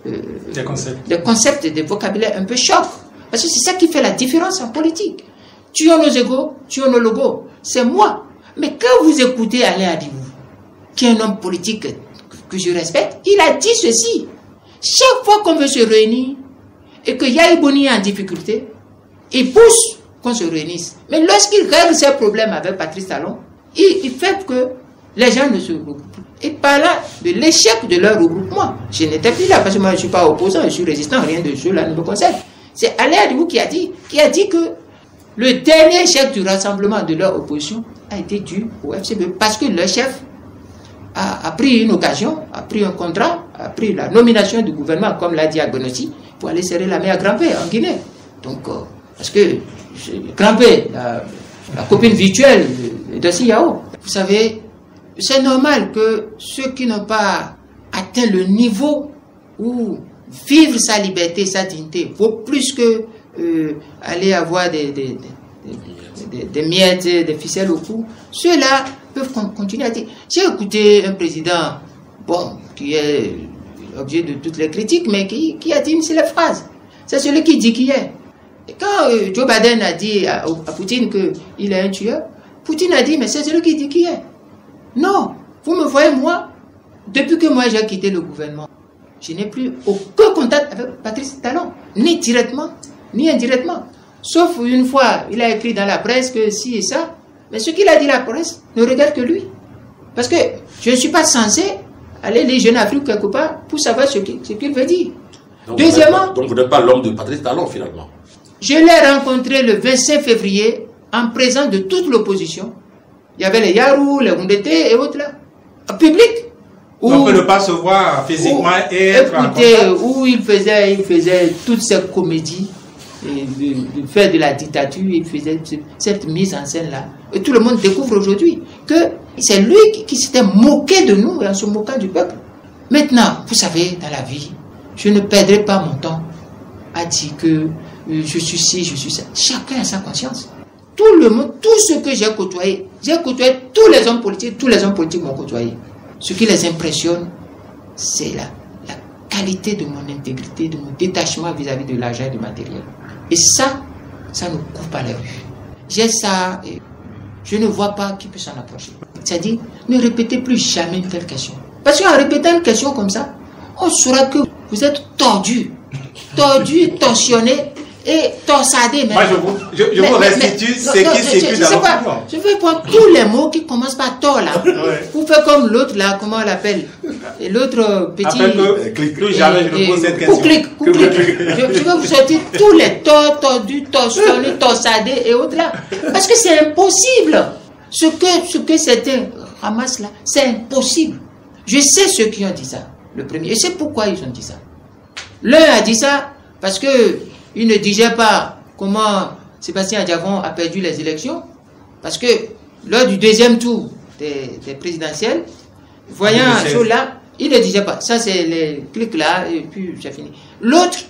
des concepts, des vocabulaires un peu choc. Parce que c'est ça qui fait la différence en politique. Tuons nos égos, tuons nos logos. C'est moi. Mais quand vous écoutez Alain Adibou, qui est un homme politique que je respecte, il a dit ceci. Chaque fois qu'on veut se réunir et que Yahi Boni est en difficulté, il pousse qu'on se réunisse. Mais lorsqu'il règle ses problèmes avec Patrice Talon, il fait que les gens ne se regroupent plus. Et parlant de l'échec de leur regroupement, je n'étais plus là parce que moi je ne suis pas opposant, je suis résistant, rien de cela ne me concerne. C'est Alain Adibou qui a dit que le dernier échec du rassemblement de leur opposition a été dû au FCBE parce que leur chef a pris une occasion, a pris un contrat, a pris la nomination du gouvernement, comme l'a dit Agbenossi, pour aller serrer la main à Grand-Père en Guinée. Donc, parce que Grand-Père, la copine virtuelle de Siyao, vous savez, c'est normal que ceux qui n'ont pas atteint le niveau où vivre sa liberté, sa dignité, vaut plus que aller avoir des miettes, des ficelles au cou, ceux-là peuvent continuer à dire. J'ai écouté un président, bon, qui est l'objet de toutes les critiques, mais qui a dit une seule phrase. C'est celui qui dit qui est. Et quand Joe Biden a dit à Poutine qu'il est un tueur, Poutine a dit, mais c'est celui qui dit qui est. Non, vous me voyez, moi, depuis que moi j'ai quitté le gouvernement, je n'ai plus aucun contact avec Patrice Talon, ni directement, ni indirectement. Sauf une fois, il a écrit dans la presse que si et ça, mais ce qu'il a dit à la presse ne regarde que lui. Parce que je ne suis pas censé aller lire Jeune Afrique quelque part pour savoir ce qu'il veut dire. Donc deuxièmement, vous n'êtes pas l'homme de Patrice Talon finalement. Je l'ai rencontré le 25 février en présence de toute l'opposition. Il y avait les Yarou, les Wundete et autres là, en public. On peut ne pas se voir physiquement et être en contact. Où il faisait toutes ces comédies, de faire de la dictature, il faisait cette mise en scène là. Et tout le monde découvre aujourd'hui que c'est lui qui s'était moqué de nous et en se moquant du peuple. Maintenant, vous savez, dans la vie, je ne perdrai pas mon temps à dire que je suis ci, je suis ça. Chacun a sa conscience. Tout le monde, tout ce que j'ai côtoyé tous les hommes politiques m'ont côtoyé. Ce qui les impressionne, c'est la qualité de mon intégrité, de mon détachement vis-à-vis de l'argent et du matériel. Et ça nous coupe à la vue. J'ai ça, et je ne vois pas qui peut s'en approcher. C'est-à-dire, ne répétez plus jamais une telle question. Parce qu'en répétant une question comme ça, on saura que vous êtes tordu, torsionné et torsadé. Moi, je vous restitue ce qui circule dans l'opinion. Je vais prendre tous les mots qui commencent par tort là. Vous faites comme l'autre là, comment on l'appelle? Et l'autre petit. Plus jamais je ne pose cette question. Clic. Je vais vous sortir tous les torts, tordus, torsionnés, torsadés et autres là. Parce que c'est impossible. Ce que certains ramassent là, c'est impossible. Je sais ceux qui ont dit ça. Le premier. Et c'est pourquoi ils ont dit ça. L'un a dit ça parce que il ne disait pas comment Sébastien Adjavon a perdu les élections, parce que lors du deuxième tour des présidentielles, voyant cela, il ne disait pas. Ça, c'est les clics là, et puis j'ai fini. L'autre,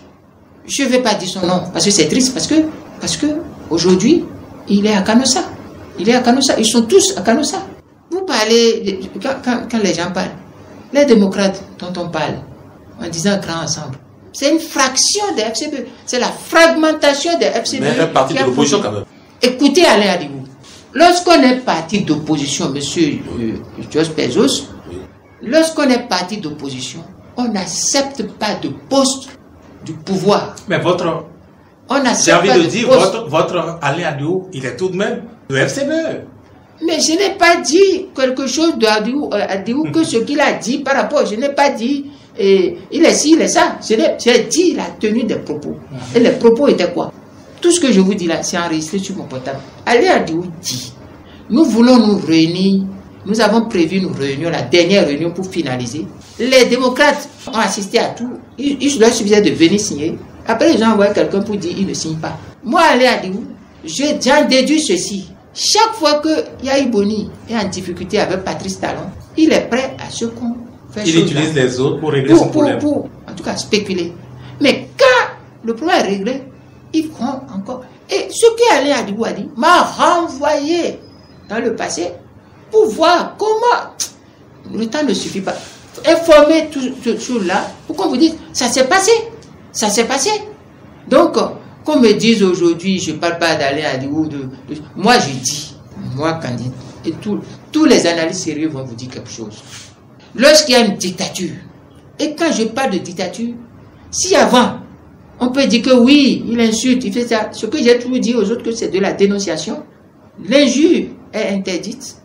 je ne vais pas dire son nom, parce que c'est triste, parce que aujourd'hui, il est à Canossa. Ils sont tous à Canossa. Vous parlez, quand les gens parlent, les démocrates dont on parle, en disant grand ensemble, c'est une fraction des FCBE. C'est la fragmentation des FCBE. Mais un parti de l'opposition quand même. Écoutez Alain Adibou. Lorsqu'on est parti d'opposition, monsieur Georges Bezos, lorsqu'on est parti d'opposition, on n'accepte pas de poste du pouvoir. Mais votre... J'ai envie de dire, votre Alain Adou, il est tout de même le FCBE. Mais je n'ai pas dit quelque chose d'Adou que ce qu'il a dit par rapport. Je n'ai pas dit, il est ci, il est ça. J'ai dit, il a tenu des propos. Et les propos étaient quoi? Tout ce que je vous dis là, c'est enregistré sur mon portable. Alain Adou dit, nous voulons nous réunir. Nous avons prévu une réunion, la dernière réunion pour finaliser. Les démocrates ont assisté à tout. Il leur suffisait de venir signer. Après, ils ont envoyé quelqu'un pour dire qu'il ne signe pas. Moi, Alain Adou, j'en déduis ceci. Chaque fois que Yahi Boni est en difficulté avec Patrice Talon, il est prêt à ce qu'on fait. Il utilise les autres pour régler son problème. Pour, en tout cas, spéculer. Mais quand le problème est réglé, ils feront encore. Et ce que Alain Adou a dit m'a renvoyé dans le passé pour voir comment le temps ne suffit pas. Informer tout là pour qu'on vous dise ça s'est passé. Ça s'est passé. Donc, qu'on me dise aujourd'hui, je ne parle pas d'Alain Adou, moi je dis, moi candidat, et tous les analystes sérieux vont vous dire quelque chose. Lorsqu'il y a une dictature, et quand je parle de dictature, si avant, on peut dire que oui, il insulte, il fait ça, ce que j'ai toujours dit aux autres, que c'est de la dénonciation, l'injure est interdite,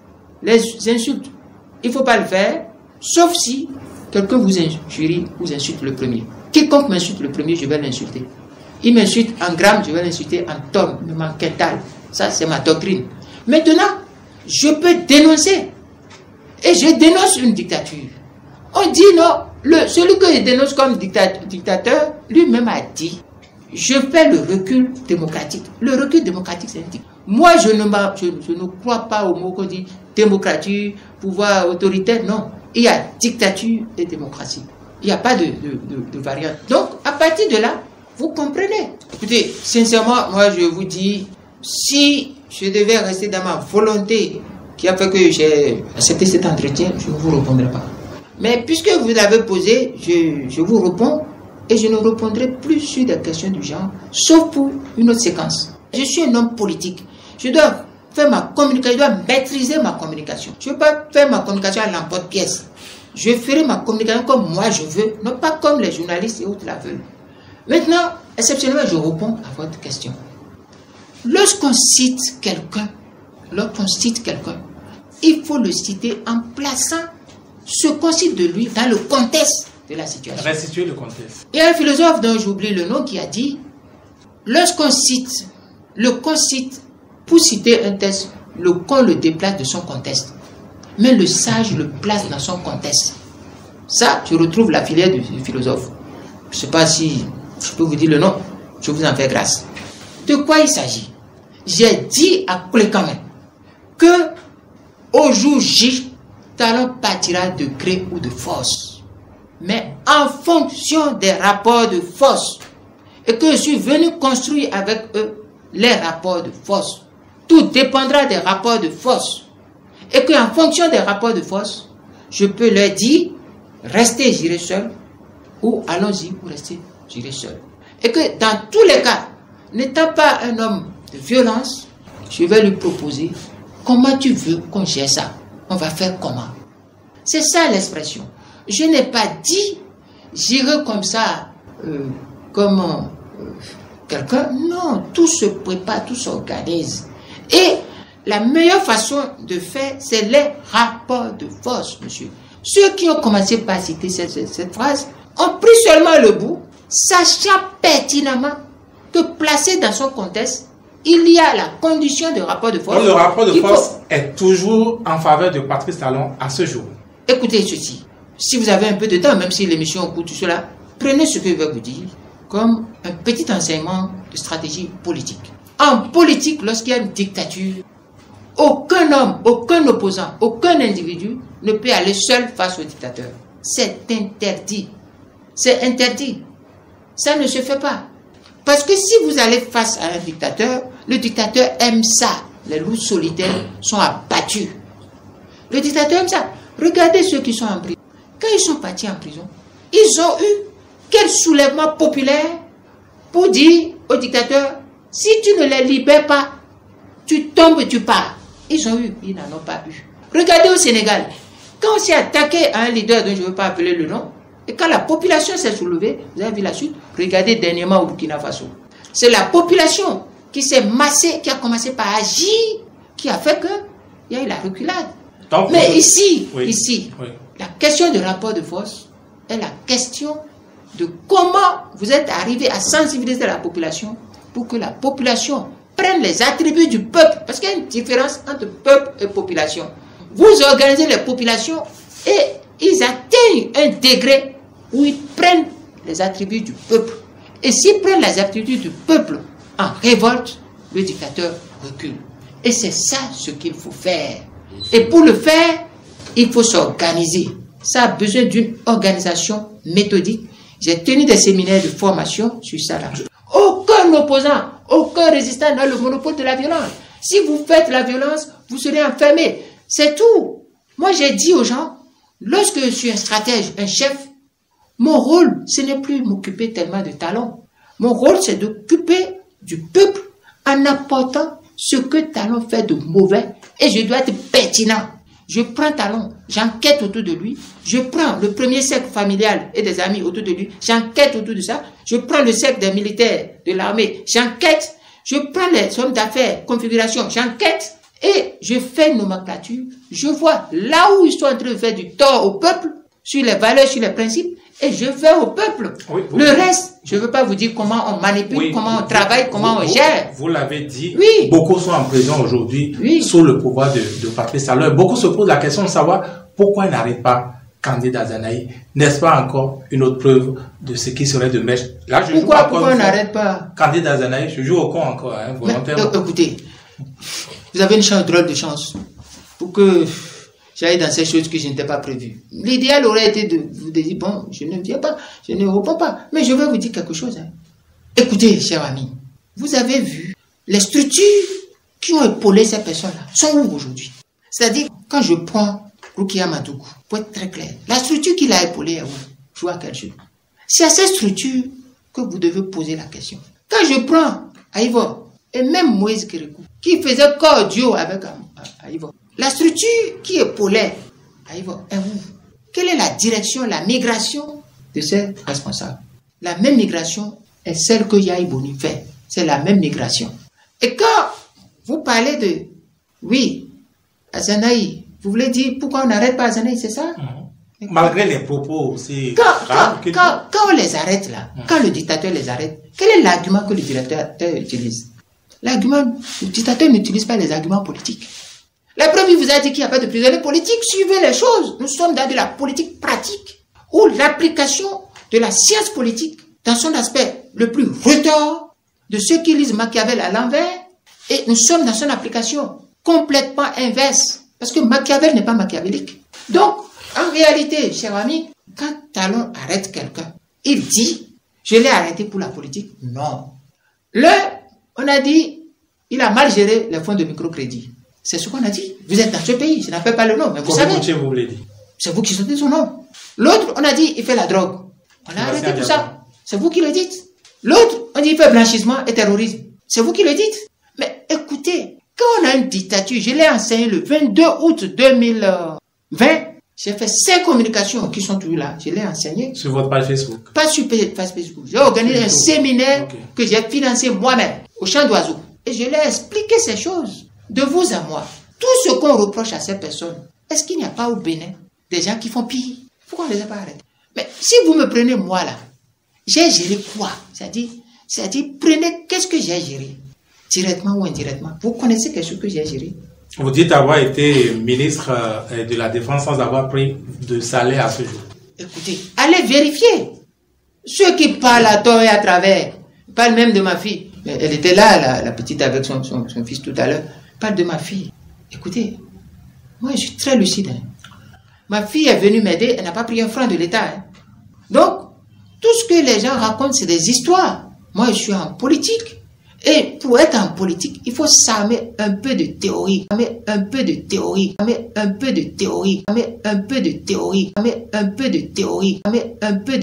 les insultes, il ne faut pas le faire, sauf si quelqu'un vous injurie, vous insulte le premier. Quiconque m'insulte le premier, je vais l'insulter. Il m'insulte en grammes, je vais l'insulter en tonnes, même en quintal. Ça, c'est ma doctrine. Maintenant, je peux dénoncer. Et je dénonce une dictature. On dit non, celui que je dénonce comme dictateur, lui-même a dit, je fais le recul démocratique. Le recul démocratique, c'est un dictature. Moi, je ne crois pas au mot qu'on dit démocratie, pouvoir autoritaire. Non, il y a dictature et démocratie. Il n'y a pas de variante. Donc, à partir de là, vous comprenez. Écoutez, sincèrement, moi, je vous dis, si je devais rester dans ma volonté qui a fait que j'ai accepté cet entretien, je ne vous répondrai pas. Mais puisque vous l'avez posé, je vous réponds et je ne répondrai plus sur des questions du genre, sauf pour une autre séquence. Je suis un homme politique. Je dois faire ma communication, je dois maîtriser ma communication. Je ne veux pas faire ma communication à l'emporte-pièce. Je ferai ma communication comme moi je veux, non pas comme les journalistes et autres la veulent. Maintenant, exceptionnellement, je réponds à votre question. Lorsqu'on cite quelqu'un, il faut le citer en plaçant ce qu'on cite de lui dans le contexte de la situation. Restituer le contexte. Il y a un philosophe dont j'oublie le nom qui a dit, lorsqu'on cite, qu'on cite pour citer un texte, qu'on le déplace de son contexte. Mais le sage le place dans son contexte. Ça, je retrouve la filière du philosophe. Je ne sais pas si je peux vous dire le nom, je vous en fais grâce. De quoi il s'agit? J'ai dit à Koulekamé que au jour J, Talon partira de gré ou de force. Mais en fonction des rapports de force, et que je suis venu construire avec eux les rapports de force. Tout dépendra des rapports de force. Et qu'en fonction des rapports de force, je peux leur dire, restez, j'irai seul, ou allons-y pour rester, j'irai seul. Et que dans tous les cas, n'étant pas un homme de violence, je vais lui proposer, comment tu veux qu'on gère ça? On va faire comment? C'est ça l'expression. Je n'ai pas dit, j'irai comme ça, comme quelqu'un. Non, tout se prépare, tout s'organise. Et la meilleure façon de faire, c'est les rapports de force, monsieur. Ceux qui ont commencé par citer cette phrase ont pris seulement le bout, sachant pertinemment que placé dans son contexte, il y a la condition de rapport de force. Donc le rapport de force est toujours en faveur de Patrice Talon à ce jour. Écoutez ceci. Si vous avez un peu de temps, même si l'émission coûte tout cela, prenez ce que je vais vous dire comme un petit enseignement de stratégie politique. En politique, lorsqu'il y a une dictature, aucun homme, aucun opposant, aucun individu ne peut aller seul face au dictateur. C'est interdit. C'est interdit. Ça ne se fait pas. Parce que si vous allez face à un dictateur, le dictateur aime ça. Les loups solitaires sont abattus. Le dictateur aime ça. Regardez ceux qui sont en prison. Quand ils sont partis en prison, ils ont eu quel soulèvement populaire pour dire au dictateur, si tu ne les libères pas, tu tombes et tu pars. Ils ont eu, ils n'en ont pas eu. Regardez au Sénégal, quand on s'est attaqué à un leader dont je ne veux pas appeler le nom, Et quand la population s'est soulevée, vous avez vu la suite, regardez dernièrement au Burkina Faso. C'est la population qui s'est massée, qui a commencé par agir, qui a fait qu'il y a eu la reculade. Donc, mais ici, la question du rapport de force est la question de comment vous êtes arrivé à sensibiliser la population pour que la population prenne les attributs du peuple. Parce qu'il y a une différence entre peuple et population. Vous organisez les populations et ils atteignent un degré où ils prennent les attributs du peuple. Et s'ils prennent les attributs du peuple en révolte, le dictateur recule. Et c'est ça ce qu'il faut faire. Et pour le faire, il faut s'organiser. Ça a besoin d'une organisation méthodique. J'ai tenu des séminaires de formation sur ça là. Aucun opposant, aucun résistant n'a le monopole de la violence. Si vous faites la violence, vous serez enfermé. C'est tout. Moi, j'ai dit aux gens, lorsque je suis un stratège, un chef, mon rôle, ce n'est plus m'occuper tellement de Talon. Mon rôle, c'est d'occuper du peuple en apportant ce que Talon fait de mauvais. Et je dois être pertinent. Je prends Talon, j'enquête autour de lui. Je prends le premier cercle familial et des amis autour de lui. J'enquête autour de ça. Je prends le cercle des militaires de l'armée. J'enquête. Je prends les hommes d'affaires, configuration. J'enquête. Et je fais une nomenclature. Je vois là où ils sont en train de faire du tort au peuple, sur les valeurs, sur les principes. Et je vais au peuple. Oui, le reste, je ne veux pas vous dire comment on manipule, comment on travaille, comment on gère. Vous l'avez dit, beaucoup sont en prison aujourd'hui sous le pouvoir de Patrice Talon. Beaucoup se posent la question de savoir pourquoi il n'arrête pas Kandé Dazanaï. N'est-ce pas encore une autre preuve de ce qui serait de mèche? Là, pourquoi on n'arrête pas Kandé Dazanaï? Je joue au con encore, volontairement. Écoutez, vous avez une chance, drôle de chance, pour que j'aille dans ces choses que je n'étais pas prévues. L'idéal aurait été de vous dire, bon, je ne viens pas, je ne réponds pas. Mais je vais vous dire quelque chose. Écoutez, chers amis, vous avez vu, les structures qui ont épaulé ces personnes-là sont où aujourd'hui? C'est-à-dire, quand je prends Rukia Madougou, pour être très clair, la structure qu'il a épaulée est où? Je vois quel jeu. C'est à cette structure que vous devez poser la question. Quand je prends Aïvo, et même Moïse Kérékou, qui faisait corps duo avec Aïvo, la structure qui épaulait Aïvo est où? Quelle est la direction, la migration de ces responsables? La même migration est celle que Yahi Boni fait. C'est la même migration. Et quand vous parlez de, oui, Azanaï, vous voulez dire pourquoi on n'arrête pas Azanaï, c'est ça? Malgré les propos aussi. Quand on les arrête là, quand le dictateur les arrête, quel est l'argument que le dictateur utilise? Le dictateur n'utilise pas les arguments politiques. La preuve, il vous a dit qu'il n'y a pas de prisonniers politiques. Suivez les choses. Nous sommes dans de la politique pratique, où l'application de la science politique, dans son aspect le plus retors, de ceux qui lisent Machiavel à l'envers, et nous sommes dans son application complètement inverse, parce que Machiavel n'est pas machiavélique. Donc, en réalité, chers amis, quand Talon arrête quelqu'un, il dit, je l'ai arrêté pour la politique. Non. On a dit, il a mal géré les fonds de microcrédit. C'est ce qu'on a dit. Vous êtes dans ce pays, je n'appelle pas le nom, mais vous savez. Vous l'avez dit. C'est vous qui sortez son nom. L'autre, on a dit, il fait la drogue. On l'a arrêté pour ça. C'est vous qui le dites. L'autre, on dit, il fait blanchissement et terrorisme. C'est vous qui le dites. Mais écoutez, quand on a une dictature, je l'ai enseigné le 22 août 2020, j'ai fait 5 communications qui sont toujours là. Je l'ai enseigné. Sur votre page Facebook? Pas sur page Facebook. J'ai organisé un séminaire que j'ai financé moi-même au Champ d'Oiseaux. Et je l'ai expliqué ces choses. De vous à moi, tout ce qu'on reproche à ces personnes, est-ce qu'il n'y a pas au Bénin des gens qui font pire? Pourquoi on ne les a pas arrêtés? Mais si vous me prenez moi là, j'ai géré quoi? C'est-à-dire, prenez qu'est-ce que j'ai géré? Directement ou indirectement. Vous connaissez quelque chose que j'ai géré? Vous dites avoir été ministre de la Défense sans avoir pris de salaire à ce jour. Écoutez, allez vérifier. Ceux qui parlent à tort et à travers, parlent même de ma fille. Elle était là, la petite avec son fils tout à l'heure. Parle de ma fille. Écoutez, moi je suis très lucide. Ma fille est venue m'aider, elle n'a pas pris un franc de l'État. Donc, tout ce que les gens racontent, c'est des histoires. Moi je suis en politique. Et pour être en politique, il faut s'armer un peu de théorie. Un peu de théorie. Un peu de théorie. Un peu de théorie. Un peu de théorie. Un peu de